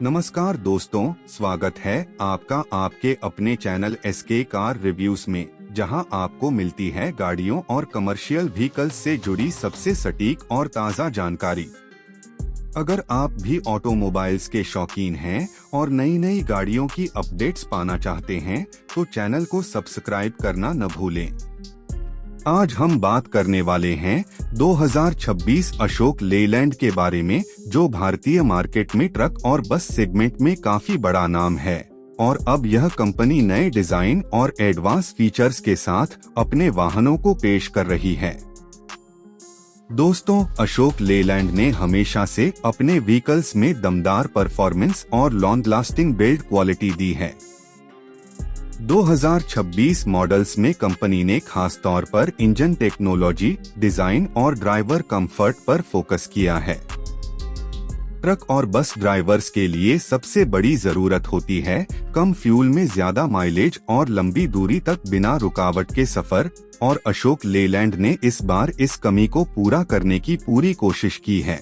नमस्कार दोस्तों, स्वागत है आपका आपके अपने चैनल एसके कार रिव्यूज में, जहां आपको मिलती है गाड़ियों और कमर्शियल व्हीकल्स से जुड़ी सबसे सटीक और ताज़ा जानकारी। अगर आप भी ऑटोमोबाइल्स के शौकीन हैं और नई नई गाड़ियों की अपडेट्स पाना चाहते हैं, तो चैनल को सब्सक्राइब करना न भूलें। आज हम बात करने वाले हैं 2026 अशोक लेलैंड के बारे में, जो भारतीय मार्केट में ट्रक और बस सेगमेंट में काफी बड़ा नाम है और अब यह कंपनी नए डिजाइन और एडवांस फीचर्स के साथ अपने वाहनों को पेश कर रही है। दोस्तों, अशोक लेलैंड ने हमेशा से अपने व्हीकल्स में दमदार परफॉर्मेंस और लॉन्ग लास्टिंग बिल्ड क्वालिटी दी है। 2026 मॉडल्स में कंपनी ने खास तौर पर इंजन टेक्नोलॉजी, डिजाइन और ड्राइवर कंफर्ट पर फोकस किया है। ट्रक और बस ड्राइवर्स के लिए सबसे बड़ी जरूरत होती है कम फ्यूल में ज्यादा माइलेज और लंबी दूरी तक बिना रुकावट के सफर, और अशोक लेलैंड ने इस बार इस कमी को पूरा करने की पूरी कोशिश की है।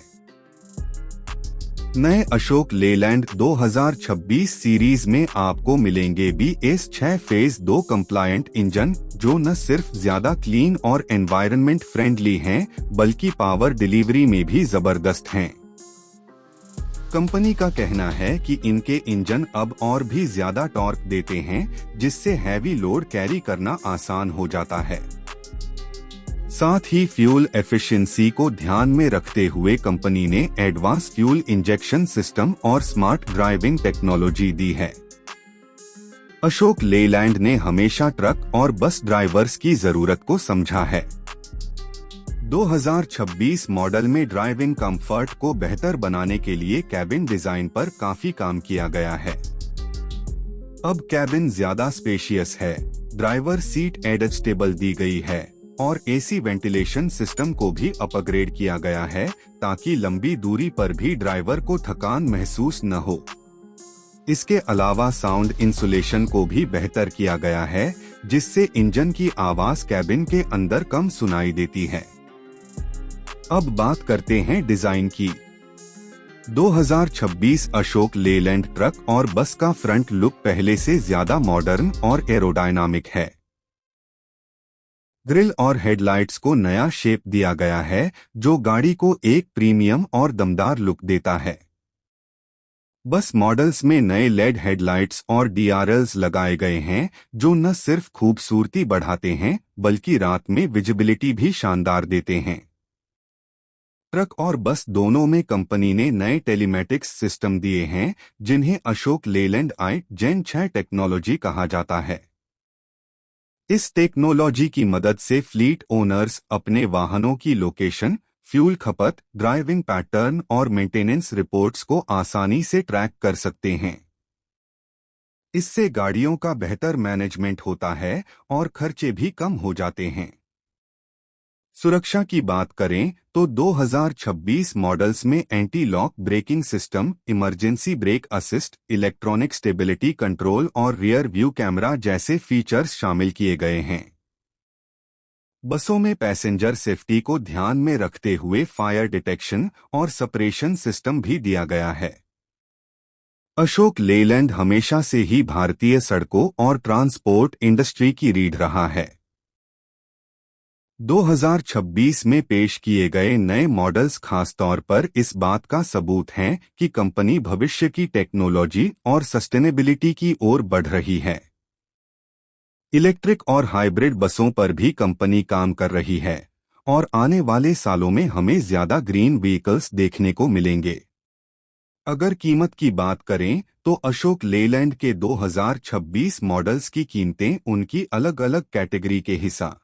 नए अशोक लेलैंड 2026 सीरीज में आपको मिलेंगे BS6 फेज 2 कंप्लायंट इंजन, जो न सिर्फ ज्यादा क्लीन और एनवायरनमेंट फ्रेंडली हैं, बल्कि पावर डिलीवरी में भी जबरदस्त हैं। कंपनी का कहना है कि इनके इंजन अब और भी ज्यादा टॉर्क देते हैं, जिससे हैवी लोड कैरी करना आसान हो जाता है। साथ ही फ्यूल एफिशिएंसी को ध्यान में रखते हुए कंपनी ने एडवांस फ्यूल इंजेक्शन सिस्टम और स्मार्ट ड्राइविंग टेक्नोलॉजी दी है। अशोक लेलैंड ने हमेशा ट्रक और बस ड्राइवर्स की जरूरत को समझा है। 2026 मॉडल में ड्राइविंग कंफर्ट को बेहतर बनाने के लिए कैबिन डिजाइन पर काफी काम किया गया है। अब कैबिन ज्यादा स्पेशियस है, ड्राइवर सीट एडजस्टेबल दी गई है और एसी वेंटिलेशन सिस्टम को भी अपग्रेड किया गया है, ताकि लंबी दूरी पर भी ड्राइवर को थकान महसूस न हो। इसके अलावा साउंड इंसुलेशन को भी बेहतर किया गया है, जिससे इंजन की आवाज कैबिन के अंदर कम सुनाई देती है। अब बात करते हैं डिजाइन की। 2026 अशोक लेलैंड ट्रक और बस का फ्रंट लुक पहले से ज्यादा मॉडर्न और एरोडायनामिक है। ग्रिल और हेडलाइट्स को नया शेप दिया गया है, जो गाड़ी को एक प्रीमियम और दमदार लुक देता है। बस मॉडल्स में नए लेड हेडलाइट्स और DRLs लगाए गए हैं, जो न सिर्फ खूबसूरती बढ़ाते हैं, बल्कि रात में विजिबिलिटी भी शानदार देते हैं। ट्रक और बस दोनों में कंपनी ने नए टेलीमेटिक्स सिस्टम दिए हैं, जिन्हें अशोक लेलैंड Gen 6 टेक्नोलॉजी कहा जाता है। इस टेक्नोलॉजी की मदद से फ्लीट ओनर्स अपने वाहनों की लोकेशन, फ्यूल खपत, ड्राइविंग पैटर्न और मेंटेनेंस रिपोर्ट्स को आसानी से ट्रैक कर सकते हैं। इससे गाड़ियों का बेहतर मैनेजमेंट होता है और खर्चे भी कम हो जाते हैं। सुरक्षा की बात करें तो 2026 मॉडल्स में anti lock braking system, emergency brake assist, electronic stability control और रियर व्यू कैमरा जैसे फीचर्स शामिल किए गए हैं। बसों में पैसेंजर सेफ्टी को ध्यान में रखते हुए फायर डिटेक्शन और सेपरेशन सिस्टम भी दिया गया है। अशोक लेलैंड हमेशा से ही भारतीय सड़कों और ट्रांसपोर्ट इंडस्ट्री की रीढ़ रहा है। 2026 में पेश किए गए नए मॉडल्स खासतौर पर इस बात का सबूत हैं कि कंपनी भविष्य की टेक्नोलॉजी और सस्टेनेबिलिटी की ओर बढ़ रही है। इलेक्ट्रिक और हाइब्रिड बसों पर भी कंपनी काम कर रही है और आने वाले सालों में हमें ज्यादा ग्रीन व्हीकल्स देखने को मिलेंगे। अगर कीमत की बात करें तो अशोक लेलैंड के 2026 मॉडल्स की कीमतें उनकी अलग अलग कैटेगरी के हिसाब